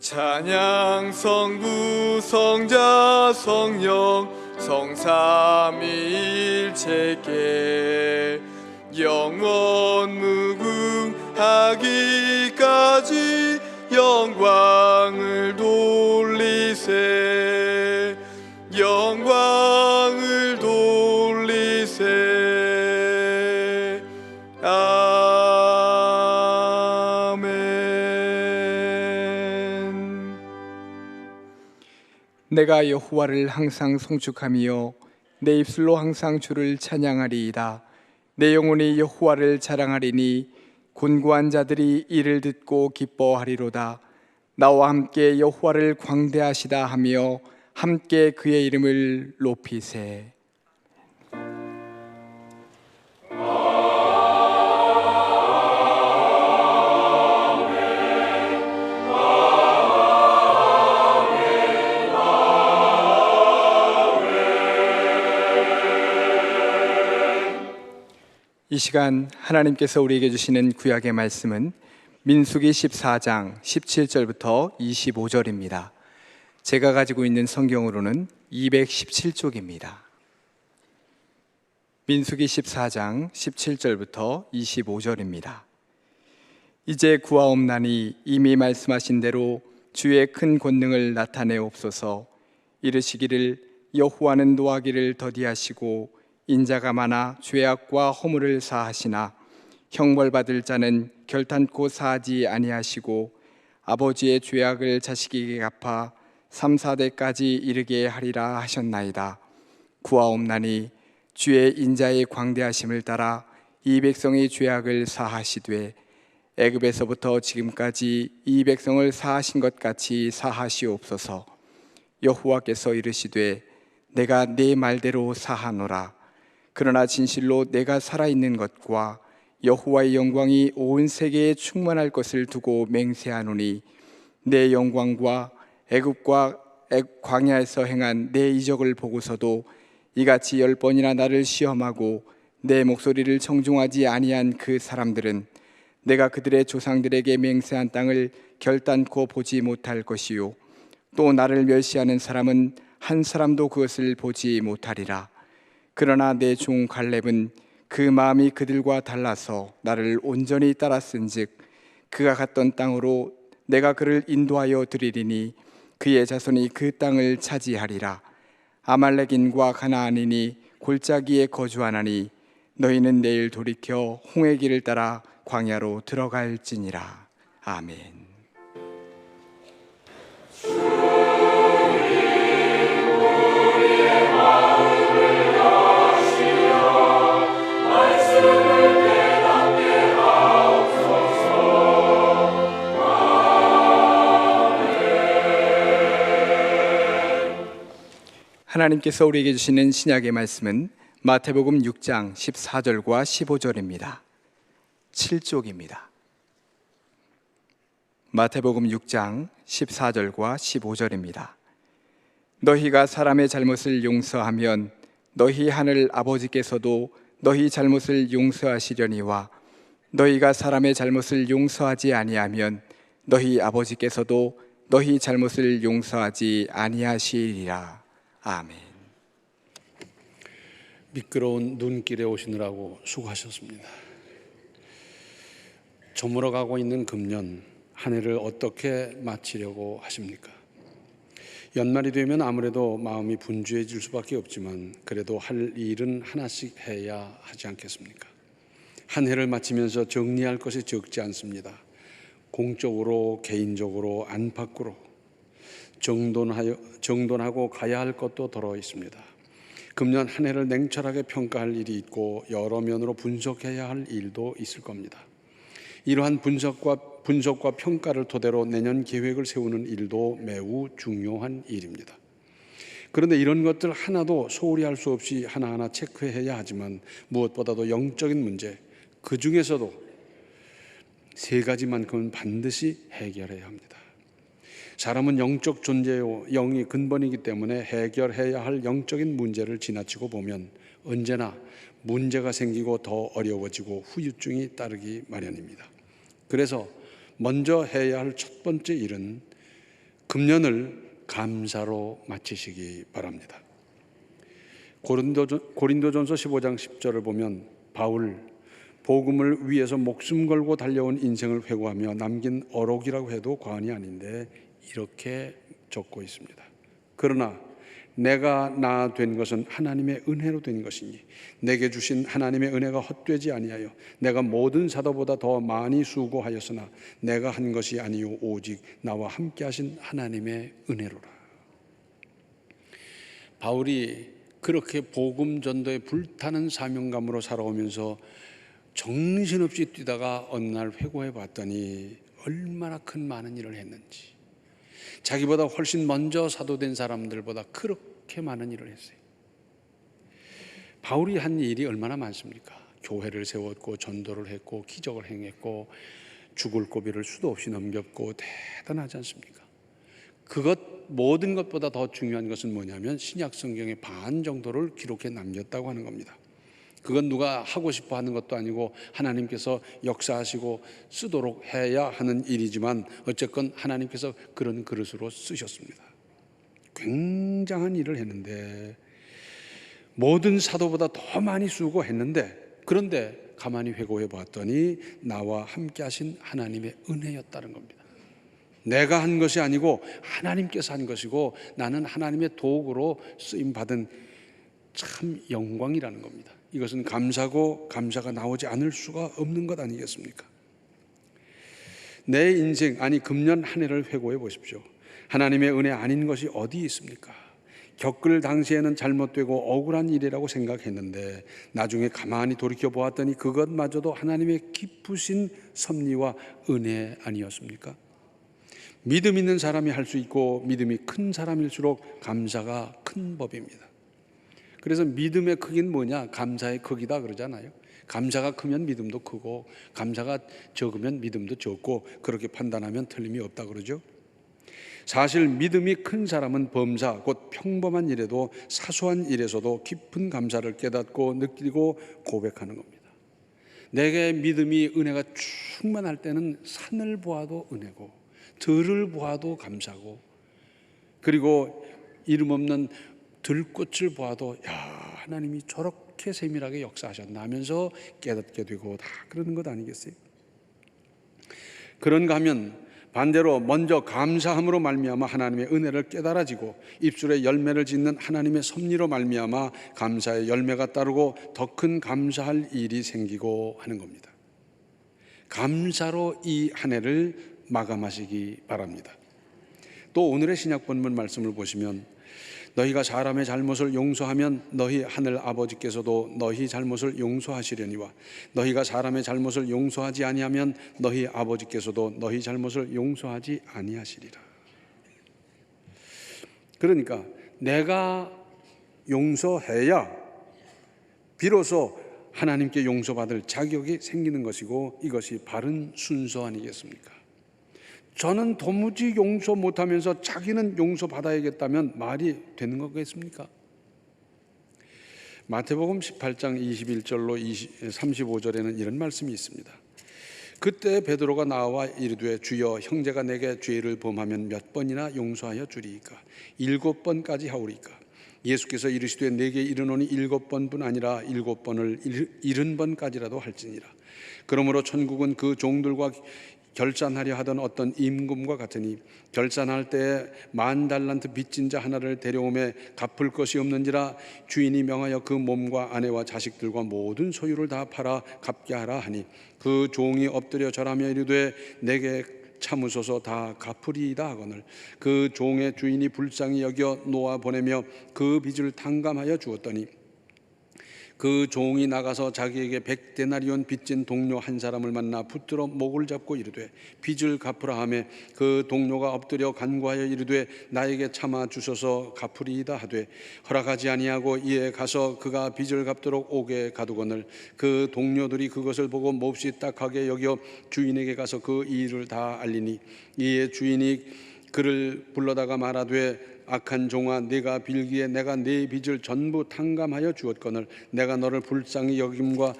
찬양 성부 성자 성령 성삼위일체께 영원 무궁하기까지 영광을 돌리세 영광을 돌리세 아멘. 내가 여호와를 항상 송축하며 내 입술로 항상 주를 찬양하리이다. 내 영혼이 여호와를 자랑하리니 곤고한 자들이 이를 듣고 기뻐하리로다. 나와 함께 여호와를 광대하시다 하며 함께 그의 이름을 높이세. 이 시간 하나님께서 우리에게 주시는 구약의 말씀은 민수기 14장 17절부터 25절입니다. 제가 가지고 있는 성경으로는 217쪽입니다. 민수기 14장 17절부터 25절입니다. 이제 구하옵나니 이미 말씀하신 대로 주의 큰 권능을 나타내옵소서. 이르시기를 여호와는 노하기를 더디하시고 인자가 많아 죄악과 허물을 사하시나 형벌받을 자는 결탄코 사하지 아니하시고 아버지의 죄악을 자식에게 갚아 3, 4대까지 이르게 하리라 하셨나이다. 구하옵나니 주의 인자의 광대하심을 따라 이 백성의 죄악을 사하시되 애굽에서부터 지금까지 이 백성을 사하신 것 같이 사하시옵소서. 여호와께서 이르시되 내가 네 말대로 사하노라. 그러나 진실로 내가 살아있는 것과 여호와의 영광이 온 세계에 충만할 것을 두고 맹세하노니 내 영광과 애굽과 광야에서 행한 내 이적을 보고서도 이같이 10번이나 나를 시험하고 내 목소리를 청중하지 아니한 그 사람들은 내가 그들의 조상들에게 맹세한 땅을 결단코 보지 못할 것이요 또 나를 멸시하는 사람은 한 사람도 그것을 보지 못하리라. 그러나 내 종 갈렙은 그 마음이 그들과 달라서 나를 온전히 따랐은즉 그가 갔던 땅으로 내가 그를 인도하여 드리리니 그의 자손이 그 땅을 차지하리라. 아말렉인과 가나안인이 골짜기에 거주하나니 너희는 내일 돌이켜 홍해 길을 따라 광야로 들어갈지니라. 아멘. 하나님께서 우리에게 주시는 신약의 말씀은 마태복음 6장 14절과 15절입니다. 7쪽입니다. 마태복음 6장 14절과 15절입니다. 너희가 사람의 잘못을 용서하면 너희 하늘 아버지께서도 너희 잘못을 용서하시려니와 너희가 사람의 잘못을 용서하지 아니하면 너희 아버지께서도 너희 잘못을 용서하지 아니하시리라. 아멘. 미끄러운 눈길에 오시느라고 수고하셨습니다. 저물어가고 있는 금년 한 해를 어떻게 마치려고 하십니까? 연말이 되면 아무래도 마음이 분주해질 수밖에 없지만 그래도 할 일은 하나씩 해야 하지 않겠습니까? 한 해를 마치면서 정리할 것이 적지 않습니다. 공적으로, 개인적으로, 안팎으로 정돈하고 가야 할 것도 더러 있습니다. 금년 한 해를 냉철하게 평가할 일이 있고 여러 면으로 분석해야 할 일도 있을 겁니다. 이러한 분석과 평가를 토대로 내년 계획을 세우는 일도 매우 중요한 일입니다. 그런데 이런 것들 하나도 소홀히 할 수 없이 하나하나 체크해야 하지만 무엇보다도 영적인 문제, 그 중에서도 3가지만큼은 반드시 해결해야 합니다. 사람은 영적 존재요, 영이 근본이기 때문에 해결해야 할 영적인 문제를 지나치고 보면 언제나 문제가 생기고 더 어려워지고 후유증이 따르기 마련입니다. 그래서 먼저 해야 할 첫 번째 일은 금년을 감사로 마치시기 바랍니다. 고린도전서 15장 10절을 보면 바울, 복음을 위해서 목숨 걸고 달려온 인생을 회고하며 남긴 어록이라고 해도 과언이 아닌데 이렇게 적고 있습니다. 그러나 내가 나 된 것은 하나님의 은혜로 된 것이니 내게 주신 하나님의 은혜가 헛되지 아니하여 내가 모든 사도보다 더 많이 수고하였으나 내가 한 것이 아니요 오직 나와 함께 하신 하나님의 은혜로라. 바울이 그렇게 복음 전도에 불타는 사명감으로 살아오면서 정신없이 뛰다가 어느 날 회고해 봤더니 얼마나 큰 많은 일을 했는지, 자기보다 훨씬 먼저 사도된 사람들보다 그렇게 많은 일을 했어요. 바울이 한 일이 얼마나 많습니까? 교회를 세웠고 전도를 했고 기적을 행했고 죽을 고비를 수도 없이 넘겼고 대단하지 않습니까? 모든 것보다 더 중요한 것은 뭐냐면 신약 성경의 반 정도를 기록해 남겼다고 하는 겁니다. 그건 누가 하고 싶어 하는 것도 아니고 하나님께서 역사하시고 쓰도록 해야 하는 일이지만 어쨌건 하나님께서 그런 그릇으로 쓰셨습니다. 굉장한 일을 했는데, 모든 사도보다 더 많이 수고했는데, 그런데 가만히 회고해 봤더니 나와 함께 하신 하나님의 은혜였다는 겁니다. 내가 한 것이 아니고 하나님께서 한 것이고 나는 하나님의 도구로 쓰임받은 참 영광이라는 겁니다. 이것은 감사고 감사가 나오지 않을 수가 없는 것 아니겠습니까? 내 인생, 아니 금년 한 해를 회고해 보십시오. 하나님의 은혜 아닌 것이 어디 있습니까? 겪을 당시에는 잘못되고 억울한 일이라고 생각했는데 나중에 가만히 돌이켜 보았더니 그것마저도 하나님의 깊으신 섭리와 은혜 아니었습니까? 믿음 있는 사람이 할 수 있고 믿음이 큰 사람일수록 감사가 큰 법입니다. 그래서 믿음의 크기는 뭐냐? 감사의 크기다 그러잖아요. 감사가 크면 믿음도 크고 감사가 적으면 믿음도 적고 그렇게 판단하면 틀림이 없다 그러죠. 사실 믿음이 큰 사람은 범사, 곧 평범한 일에도 사소한 일에서도 깊은 감사를 깨닫고 느끼고 고백하는 겁니다. 내게 믿음이 은혜가 충만할 때는 산을 보아도 은혜고 들을 보아도 감사고, 그리고 이름 없는 들꽃을 보아도 야, 하나님이 저렇게 세밀하게 역사하셨나 하면서 깨닫게 되고 다 그러는 것 아니겠어요? 그런가 하면 반대로 먼저 감사함으로 말미암아 하나님의 은혜를 깨달아지고 입술에 열매를 짓는 하나님의 섭리로 말미암아 감사의 열매가 따르고 더 큰 감사할 일이 생기고 하는 겁니다. 감사로 이 한 해를 마감하시기 바랍니다. 또 오늘의 신약 본문 말씀을 보시면 너희가 사람의 잘못을 용서하면 너희 하늘 아버지께서도 너희 잘못을 용서하시려니와 너희가 사람의 잘못을 용서하지 아니하면 너희 아버지께서도 너희 잘못을 용서하지 아니하시리라. 그러니까 내가 용서해야 비로소 하나님께 용서받을 자격이 생기는 것이고 이것이 바른 순서 아니겠습니까? 저는 도무지 용서 못하면서 자기는 용서받아야겠다면 말이 되는 거겠습니까? 마태복음 18장 21절로 35절에는 이런 말씀이 있습니다. 그때 베드로가 나와 이르되 주여 형제가 내게 죄를 범하면 몇 번이나 용서하여 주리이까? 7번까지 하오리까? 예수께서 이르시되 내게 이르노니 7번뿐 아니라 7번을 70번까지라도 할지니라. 그러므로 천국은 그 종들과 결산하려 하던 어떤 임금과 같으니 결산할 때에 10,000달란트 빚진 자 하나를 데려오매 갚을 것이 없는지라 주인이 명하여 그 몸과 아내와 자식들과 모든 소유를 다 팔아 갚게 하라 하니 그 종이 엎드려 절하며 이르되 내게 참으소서 다 갚으리이다 하거늘 그 종의 주인이 불쌍히 여겨 놓아 보내며 그 빚을 탕감하여 주었더니 그 종이 나가서 자기에게 100데나리온 빚진 동료 한 사람을 만나 붙들어 목을 잡고 이르되 빚을 갚으라 하매 그 동료가 엎드려 간구하여 이르되 나에게 참아 주소서 갚으리이다 하되 허락하지 아니하고 이에 가서 그가 빚을 갚도록 오게 가두거늘 그 동료들이 그것을 보고 몹시 딱하게 여겨 주인에게 가서 그 일을 다 알리니 이에 주인이 그를 불러다가 말하되 악한 종아 네가 빌기에 내가 네 빚을 전부 탕감하여 주었거늘 내가 너를 불쌍히 여김과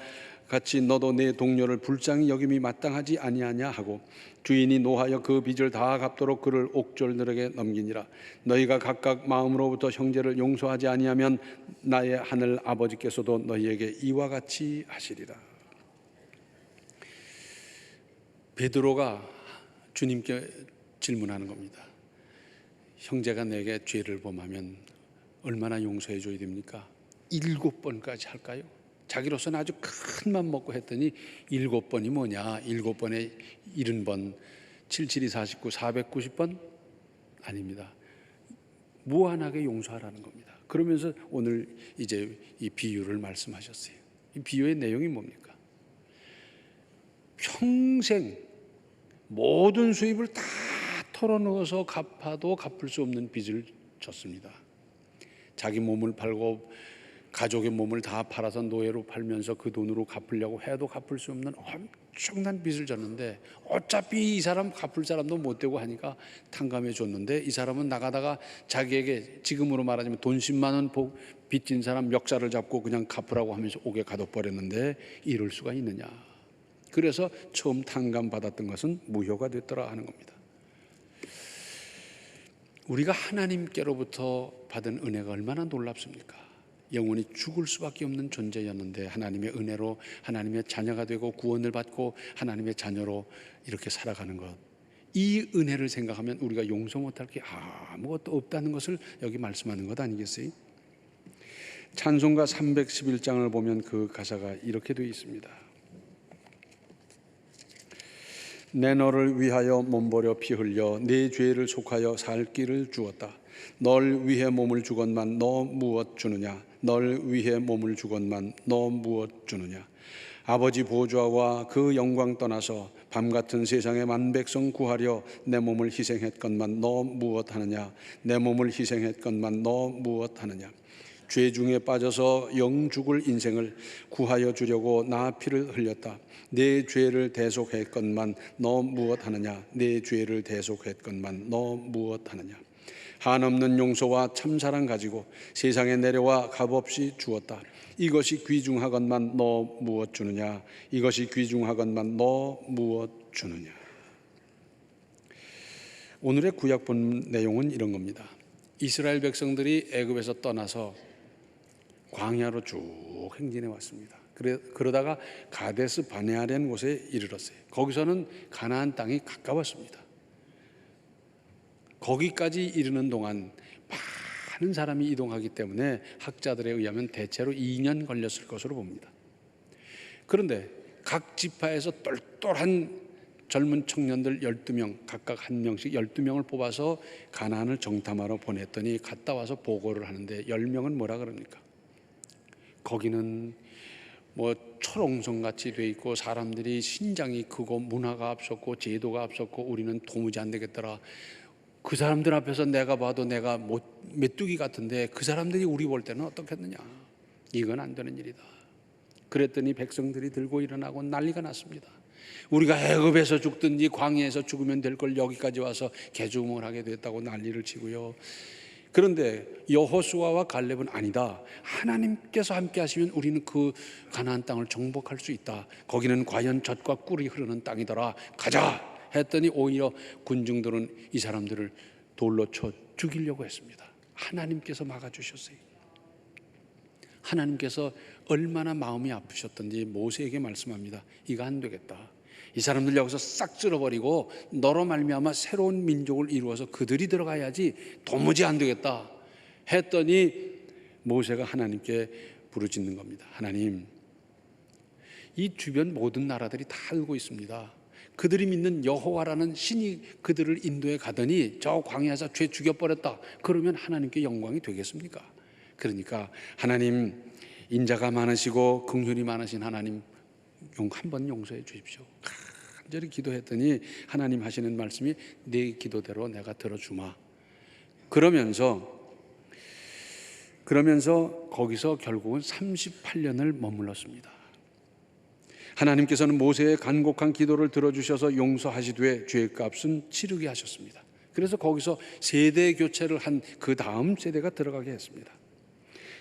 같이 너도 내 동료를 불쌍히 여김이 마땅하지 아니하냐 하고 주인이 노하여 그 빚을 다 갚도록 그를 옥졸들에게 넘기니라. 너희가 각각 마음으로부터 형제를 용서하지 아니하면 나의 하늘 아버지께서도 너희에게 이와 같이 하시리라. 베드로가 주님께 질문하는 겁니다. 형제가 내게 죄를 범하면 얼마나 용서해 줘야 됩니까? 7번까지 할까요? 자기로서는 아주 큰 맘 먹고 했더니 7번이 뭐냐? 7번에 70번, 77이 49, 490번? 아닙니다. 무한하게 용서하라는 겁니다. 그러면서 오늘 이제 이 비유를 말씀하셨어요. 이 비유의 내용이 뭡니까? 평생 모든 수입을 다 털어넣어서 갚아도 갚을 수 없는 빚을 졌습니다. 자기 몸을 팔고 가족의 몸을 다 팔아서 노예로 팔면서 그 돈으로 갚으려고 해도 갚을 수 없는 엄청난 빚을 졌는데 어차피 이 사람 갚을 사람도 못 되고 하니까 탕감해 줬는데 이 사람은 나가다가 자기에게 지금으로 말하자면 돈 10만 원 빚진 사람 멱살을 잡고 그냥 갚으라고 하면서 옥에 가둬버렸는데 이럴 수가 있느냐. 그래서 처음 탕감 받았던 것은 무효가 됐더라 하는 겁니다. 우리가 하나님께로부터 받은 은혜가 얼마나 놀랍습니까? 영원히 죽을 수밖에 없는 존재였는데 하나님의 은혜로 하나님의 자녀가 되고 구원을 받고 하나님의 자녀로 이렇게 살아가는 것, 이 은혜를 생각하면 우리가 용서 못할 게 아무것도 없다는 것을 여기 말씀하는 것 아니겠어요? 찬송가 311장을 보면 그 가사가 이렇게 되어 있습니다. 내 너를 위하여 몸버려 피 흘려 내 죄를 속하여 살 길을 주었다. 널 위해 몸을 주건만 너 무엇 주느냐? 널 위해 몸을 주건만 너 무엇 주느냐? 아버지 보좌와 그 영광 떠나서 밤같은 세상의 만백성 구하려 내 몸을 희생했건만 너 무엇 하느냐? 내 몸을 희생했건만 너 무엇 하느냐? 죄 중에 빠져서 영 죽을 인생을 구하여 주려고 나 피를 흘렸다. 내 죄를 대속했건만 너 무엇 하느냐? 내 죄를 대속했건만 너 무엇 하느냐? 한없는 용서와 참사랑 가지고 세상에 내려와 값없이 주었다. 이것이 귀중하건만 너 무엇 주느냐? 이것이 귀중하건만 너 무엇 주느냐? 오늘의 구약 본 내용은 이런 겁니다. 이스라엘 백성들이 애굽에서 떠나서 광야로 쭉 행진해 왔습니다. 그러다가 가데스 바네아라는 곳에 이르렀어요. 거기서는 가나안 땅이 가까웠습니다. 거기까지 이르는 동안 많은 사람이 이동하기 때문에 학자들에 의하면 대체로 2년 걸렸을 것으로 봅니다. 그런데 각 지파에서 똘똘한 젊은 청년들 12명, 각각 한 명씩 12명을 뽑아서 가나안을 정탐하러 보냈더니 갔다 와서 보고를 하는데 10명은 뭐라 그럽니까? 거기는 뭐 초롱성같이 돼 있고 사람들이 신장이 크고 문화가 앞섰고 제도가 앞섰고 우리는 도무지 안 되겠더라. 그 사람들 앞에서 내가 봐도 내가 메뚜기 같은데 그 사람들이 우리 볼 때는 어떻겠느냐. 이건 안 되는 일이다. 그랬더니 백성들이 들고 일어나고 난리가 났습니다. 우리가 애굽에서 죽든지 광야에서 죽으면 될 걸 여기까지 와서 개죽음을 하게 됐다고 난리를 치고요. 그런데 여호수아와 갈렙은 아니다. 하나님께서 함께 하시면 우리는 그 가나안 땅을 정복할 수 있다. 거기는 과연 젖과 꿀이 흐르는 땅이더라. 가자 했더니 오히려 군중들은 이 사람들을 돌로 쳐 죽이려고 했습니다. 하나님께서 막아주셨어요. 하나님께서 얼마나 마음이 아프셨던지 모세에게 말씀합니다. 이거 안 되겠다. 이 사람들 여기서 싹 쓸어버리고 너로 말미암아 새로운 민족을 이루어서 그들이 들어가야지 도무지 안 되겠다 했더니 모세가 하나님께 부르짖는 겁니다. 하나님, 이 주변 모든 나라들이 다 알고 있습니다. 그들이 믿는 여호와라는 신이 그들을 인도해 가더니 저 광야에서 죄 죽여버렸다. 그러면 하나님께 영광이 되겠습니까? 그러니까 하나님, 인자가 많으시고 긍휼이 많으신 하나님, 한번 용서해 주십시오. 간절히 기도했더니 하나님 하시는 말씀이 네 기도대로 내가 들어주마. 그러면서 거기서 결국은 38년을 머물렀습니다. 하나님께서는 모세의 간곡한 기도를 들어주셔서 용서하시되 죄값은 치르게 하셨습니다. 그래서 거기서 세대 교체를 한 그 다음 세대가 들어가게 했습니다.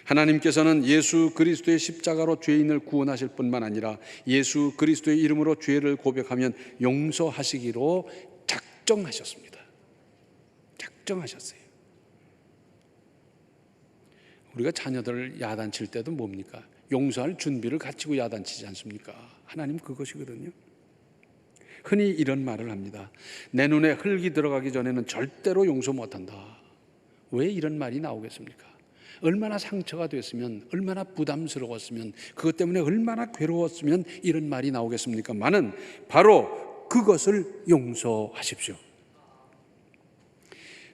하나님께서는 예수 그리스도의 십자가로 죄인을 구원하실 뿐만 아니라 예수 그리스도의 이름으로 죄를 고백하면 용서하시기로 작정하셨습니다. 작정하셨어요. 우리가 자녀들을 야단칠 때도 뭡니까? 용서할 준비를 갖추고 야단치지 않습니까? 하나님 그것이거든요. 흔히 이런 말을 합니다. 내 눈에 흙이 들어가기 전에는 절대로 용서 못한다. 왜 이런 말이 나오겠습니까? 얼마나 상처가 됐으면, 얼마나 부담스러웠으면, 그것 때문에 얼마나 괴로웠으면 이런 말이 나오겠습니까? 많은 바로 그것을 용서하십시오.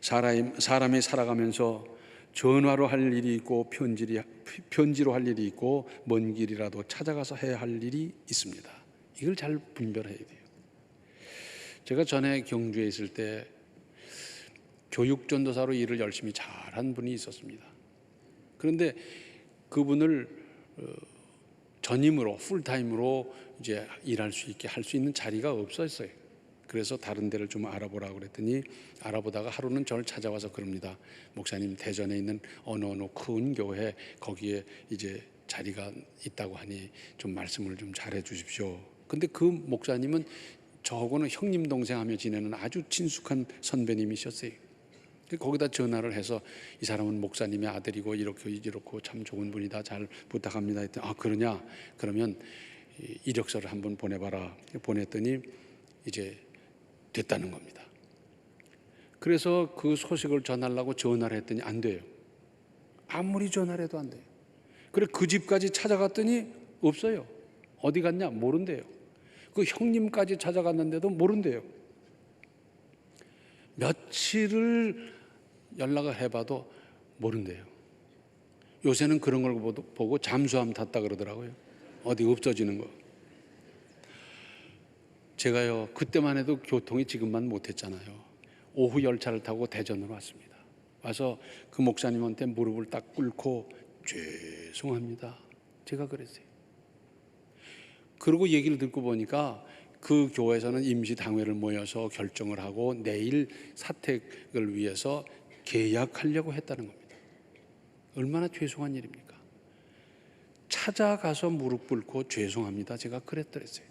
사람이 살아가면서 전화로 할 일이 있고 편지로 할 일이 있고 먼 길이라도 찾아가서 해야 할 일이 있습니다. 이걸 잘 분별해야 돼요. 제가 전에 경주에 있을 때 교육전도사로 일을 열심히 잘한 분이 있었습니다. 그런데 그분을 전임으로 풀타임으로 이제 일할 수 있게 할 수 있는 자리가 없었어요. 그래서 다른 데를 좀 알아보라고 그랬더니 알아보다가 하루는 저를 찾아와서 그럽니다. 목사님, 대전에 있는 어느 큰 교회 거기에 이제 자리가 있다고 하니 좀 말씀을 좀 잘해 주십시오. 근데 그 목사님은 저하고는 형님 동생 하며 지내는 아주 친숙한 선배님이셨어요. 거기다 전화를 해서 이 사람은 목사님의 아들이고 이렇게 참 좋은 분이다, 잘 부탁합니다 했더니 그러냐? 그러면 이력서를 한번 보내봐라. 보냈더니 이제 됐다는 겁니다. 그래서 그 소식을 전하려고 전화를 했더니 안 돼요. 아무리 전화를 해도 안 돼요. 그래 그 집까지 찾아갔더니 없어요. 어디 갔냐? 모른대요. 그 형님까지 찾아갔는데도 모른대요. 며칠을 연락을 해봐도 모른대요. 요새는 그런 걸 보고 잠수함 탔다 그러더라고요. 어디 없어지는 거. 제가요 그때만 해도 교통이 지금만 못했잖아요. 오후 열차를 타고 대전으로 왔습니다. 와서 그 목사님한테 무릎을 딱 꿇고 죄송합니다. 제가 그랬어요. 그리고 얘기를 듣고 보니까 그 교회에서는 임시당회를 모여서 결정을 하고 내일 사택을 위해서 계약하려고 했다는 겁니다. 얼마나 죄송한 일입니까? 찾아가서 무릎 꿇고 죄송합니다. 제가 그랬더랬어요.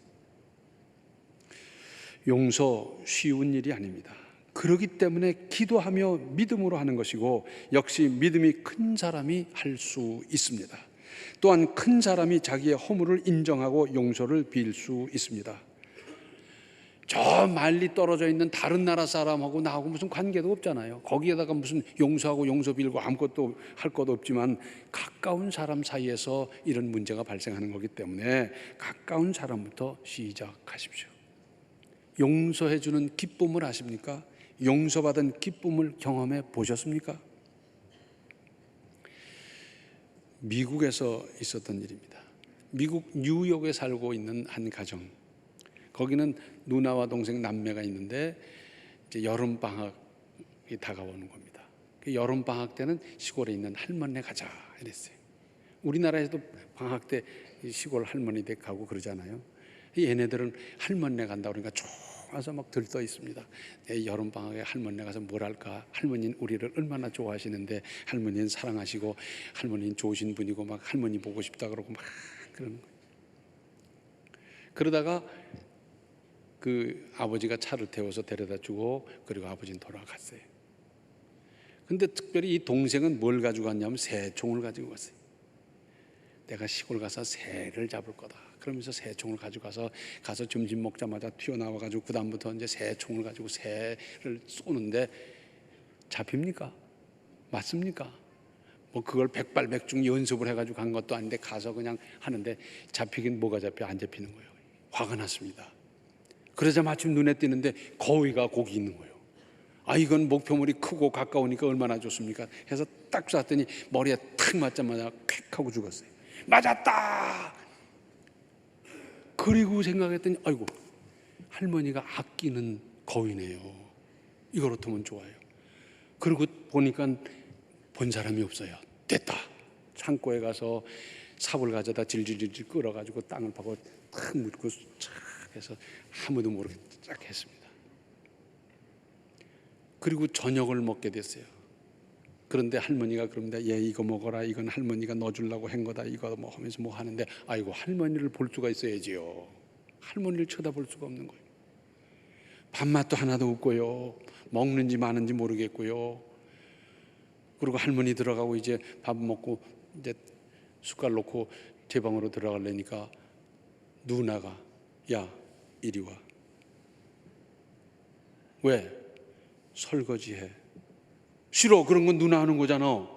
용서 쉬운 일이 아닙니다. 그렇기 때문에 기도하며 믿음으로 하는 것이고 역시 믿음이 큰 사람이 할 수 있습니다. 또한 큰 사람이 자기의 허물을 인정하고 용서를 빌 수 있습니다. 저 멀리 떨어져 있는 다른 나라 사람하고 나하고 무슨 관계도 없잖아요. 거기에다가 무슨 용서하고 용서 빌고 아무것도 할 것도 없지만 가까운 사람 사이에서 이런 문제가 발생하는 거기 때문에 가까운 사람부터 시작하십시오. 용서해 주는 기쁨을 아십니까? 용서받은 기쁨을 경험해 보셨습니까? 미국에서 있었던 일입니다. 미국 뉴욕에 살고 있는 한 가정. 거기는 누나와 동생 남매가 있는데 이제 여름 방학이 다가오는 겁니다. 그 여름 방학 때는 시골에 있는 할머니네 가자 이랬어요. 우리나라에서도 방학 때 시골 할머니 댁 가고 그러잖아요. 얘네들은 할머니네 간다 그러니까 좋아서 막 들떠 있습니다. 여름 방학에 할머니네 가서 뭘 할까? 할머니는 우리를 얼마나 좋아하시는데 할머니는 사랑하시고 할머니는 좋으신 분이고 막 할머니 보고 싶다 그러고 막 그러는 거예요. 그러다가 그 아버지가 차를 태워서 데려다 주고 그리고 아버지는 돌아갔어요. 근데 특별히 이 동생은 뭘 가지고 갔냐면 새총을 가지고 갔어요. 내가 시골 가서 새를 잡을 거다. 그러면서 새총을 가지고 가서 점심 먹자마자 튀어나와가지고 그 다음부터 이제 새총을 가지고 새를 쏘는데 잡힙니까? 맞습니까? 뭐 그걸 백발백중 연습을 해가지고 간 것도 아닌데 가서 그냥 하는데 잡히긴 뭐가 잡혀? 안 잡히는 거예요. 화가 났습니다. 그러자 마침 눈에 띄는데 거위가 거기 있는 거예요. 이건 목표물이 크고 가까우니까 얼마나 좋습니까? 해서 딱 쐈더니 머리에 탁 맞자마자 퀵 하고 죽었어요. 맞았다. 그리고 생각했더니 아이고 할머니가 아끼는 거위네요. 이거로부터는 좋아요. 그리고 보니까 본 사람이 없어요. 됐다. 창고에 가서 삽을 가져다 질질질질 끌어가지고 땅을 파고 탁 묻고 착 해서 아무도 모르게 쫙 했습니다. 그리고 저녁을 먹게 됐어요. 그런데 할머니가 그럽니다. 얘 이거 먹어라. 이건 할머니가 넣어주려고 한 거다. 이거 뭐 하면서 뭐 하는데, 아이고, 할머니를 볼 수가 있어야지요. 할머니를 쳐다볼 수가 없는 거예요. 밥맛도 하나도 없고요. 먹는지 마는지 모르겠고요. 그리고 할머니 들어가고 이제 밥 먹고 이제 숟갈 놓고 제 방으로 들어가려니까 누나가, 야, 이리 와. 왜? 설거지해. 싫어. 그런 건 누나 하는 거잖아.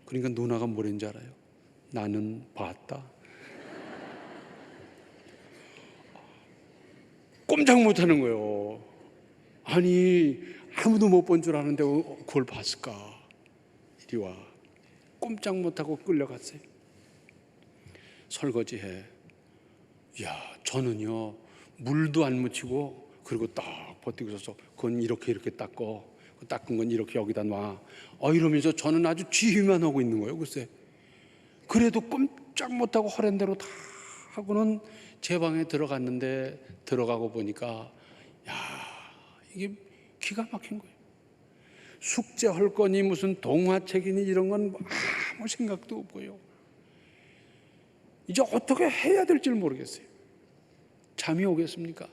그러니까 누나가 뭐랬는지 알아요? 나는 봤다. 꼼짝 못하는 거예요. 아니, 아무도 못 본 줄 아는데 그걸 봤을까? 이리 와. 꼼짝 못하고 끌려갔어요. 설거지해. 야, 저는요 물도 안 묻히고 그리고 딱 버티고 있어서 그건 이렇게 닦고 닦은 건 이렇게 여기다 놔. 이러면서 저는 아주 지휘만 하고 있는 거예요. 글쎄. 그래도 꼼짝 못하고 하란 대로 다 하고는 제 방에 들어갔는데, 들어가고 보니까 야, 이게 기가 막힌 거예요. 숙제할 거니 무슨 동화책이니 이런 건 아무 생각도 없고요. 이제 어떻게 해야 될지 모르겠어요. 잠이 오겠습니까?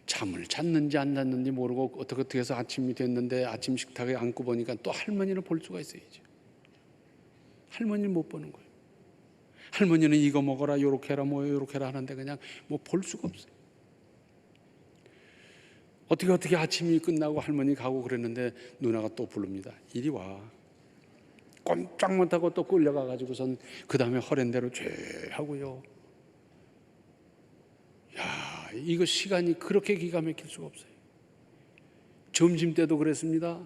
잠을 잤는지 안 잤는지 모르고 어떻게 해서 아침이 됐는데 아침 식탁에 앉고 보니까 또 할머니를 볼 수가 있어야죠. 할머니를 못 보는 거예요. 할머니는 이거 먹어라, 요렇게 해라, 뭐 요렇게 해라 하는데 그냥 뭐 볼 수가 없어요. 어떻게 아침이 끝나고 할머니 가고 그랬는데 누나가 또 부릅니다. 이리 와. 꼼짝 못하고 또 끌려가가지고선 그 다음에 허랜 대로 죄 하고요. 야, 이거 시간이 그렇게 기가 막힐 수가 없어요. 점심 때도 그랬습니다.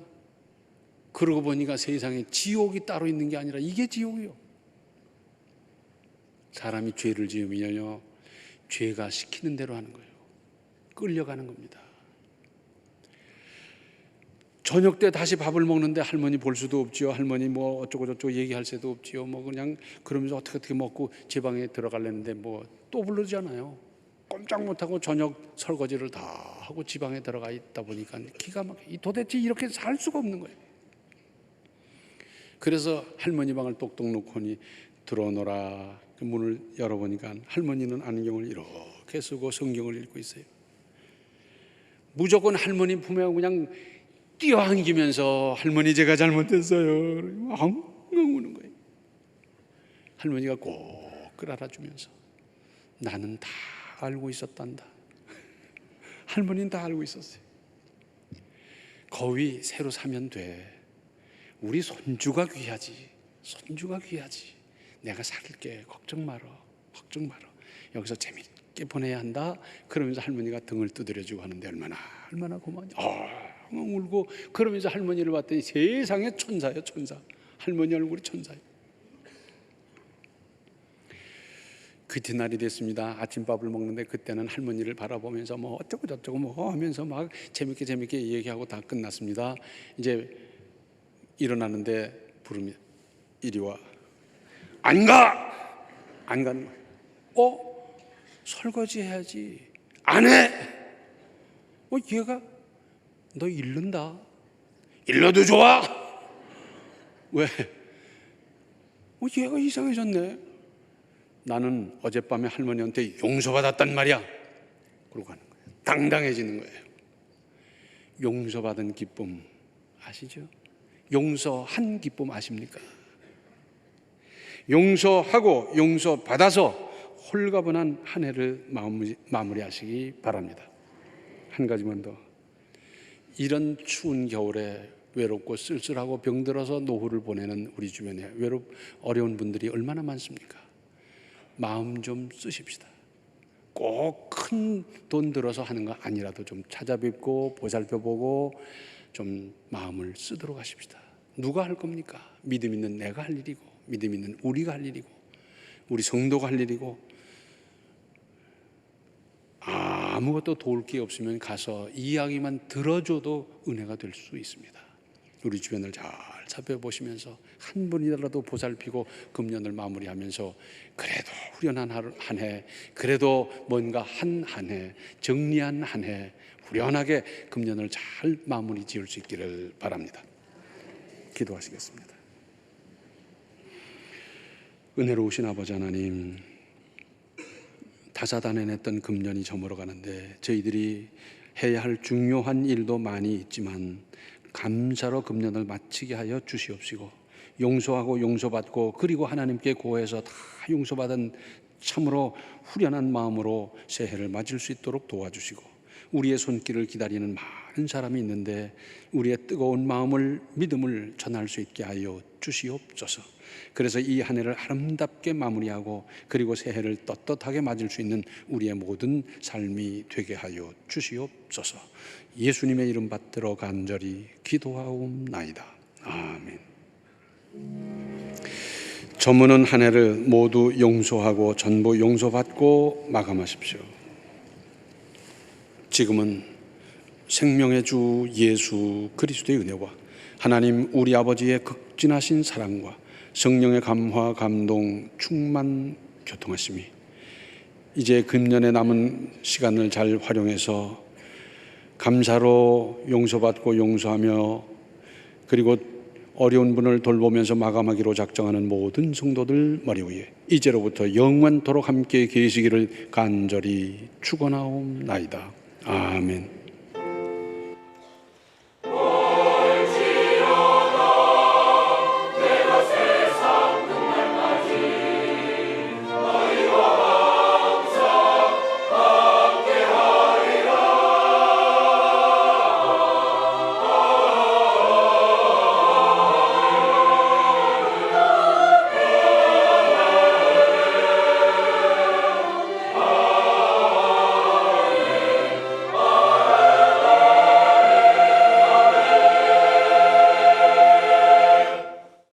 그러고 보니까 세상에 지옥이 따로 있는 게 아니라 이게 지옥이요. 사람이 죄를 지으면요, 죄가 시키는 대로 하는 거예요. 끌려가는 겁니다. 저녁 때 다시 밥을 먹는데 할머니 볼 수도 없지요. 할머니 뭐 어쩌고 저쩌고 얘기할 새도 없지요. 뭐 그냥 그러면서 어떻게 먹고 제 방에 들어가려는데 뭐 또 부르잖아요. 꼼짝 못하고 저녁 설거지를 다 하고 지 방에 들어가 있다 보니까 기가 막혀. 도대체 이렇게 살 수가 없는 거예요. 그래서 할머니 방을 똑똑 놓고니 들어오너라. 그 문을 열어보니까 할머니는 안경을 이렇게 쓰고 성경을 읽고 있어요. 무조건 할머니 품에 그냥 뛰어안기면서 할머니 제가 잘못했어요. 엉엉 우는 거예요. 할머니가 꼭 끌어안아주면서 나는 다 알고 있었단다. 할머니는 다 알고 있었어요. 거위 새로 사면 돼. 우리 손주가 귀하지. 손주가 귀하지. 내가 살게. 걱정 말어. 걱정 말어. 여기서 재밌게 보내야 한다. 그러면서 할머니가 등을 두드려주고 하는데 얼마나 고마워. 울고 그러면서 할머니를 봤더니 세상에 천사예요. 천사. 할머니 얼굴이 천사예요. 그 뒤날이 됐습니다. 아침밥을 먹는데 그때는 할머니를 바라보면서 뭐 어쩌고 저쩌고 뭐 하면서 막 재밌게 얘기하고 다 끝났습니다. 이제 일어나는데 부릅니다. 이리 와. 안 가! 안 가는 거예요. 설거지 해야지. 안 해! 얘가 너 잃는다. 잃어도 좋아. 왜? 얘가 이상해졌네. 나는 어젯밤에 할머니한테 용서받았단 말이야. 그러고 가는 거예요. 당당해지는 거예요. 용서받은 기쁨 아시죠? 용서한 기쁨 아십니까? 용서하고 용서받아서 홀가분한 한 해를 마무리하시기 바랍니다. 한 가지만 더. 이런 추운 겨울에 외롭고 쓸쓸하고 병들어서 노후를 보내는 우리 주변에 어려운 분들이 얼마나 많습니까? 마음 좀 쓰십시다. 꼭 큰 돈 들어서 하는 거 아니라도 좀 찾아뵙고 보살펴보고 좀 마음을 쓰도록 하십시다. 누가 할 겁니까? 믿음 있는 내가 할 일이고, 믿음 있는 우리가 할 일이고, 우리 성도가 할 일이고, 아무것도 도울 게 없으면 가서 이야기만 들어줘도 은혜가 될 수 있습니다. 우리 주변을 잘 살펴보시면서 한 분이라도 보살피고 금년을 마무리하면서 그래도 후련한 한 해, 그래도 뭔가 한 해, 정리한 한 해 후련하게 금년을 잘 마무리 지을 수 있기를 바랍니다. 기도하시겠습니다. 은혜로우신 아버지 하나님, 다사다난했던 금년이 저물어 가는데 저희들이 해야 할 중요한 일도 많이 있지만 감사로 금년을 마치게 하여 주시옵시고, 용서하고 용서받고 그리고 하나님께 고해서 다 용서받은 참으로 후련한 마음으로 새해를 맞을 수 있도록 도와주시고, 우리의 손길을 기다리는 많은 사람이 있는데 우리의 뜨거운 마음을, 믿음을 전할 수 있게 하여 주시옵소서. 그래서 이 한 해를 아름답게 마무리하고 그리고 새해를 떳떳하게 맞을 수 있는 우리의 모든 삶이 되게 하여 주시옵소서. 예수님의 이름 받들어 간절히 기도하옵나이다. 아멘. 저무는 한 해를 모두 용서하고 전부 용서받고 마감하십시오. 지금은 생명의 주 예수 그리스도의 은혜와 하나님 우리 아버지의 극진하신 사랑과 성령의 감화, 감동, 충만, 교통하심이 이제 금년에 남은 시간을 잘 활용해서 감사로 용서받고 용서하며 그리고 어려운 분을 돌보면서 마감하기로 작정하는 모든 성도들 머리 위에 이제로부터 영원토록 함께 계시기를 간절히 축원하옵나이다. 아멘.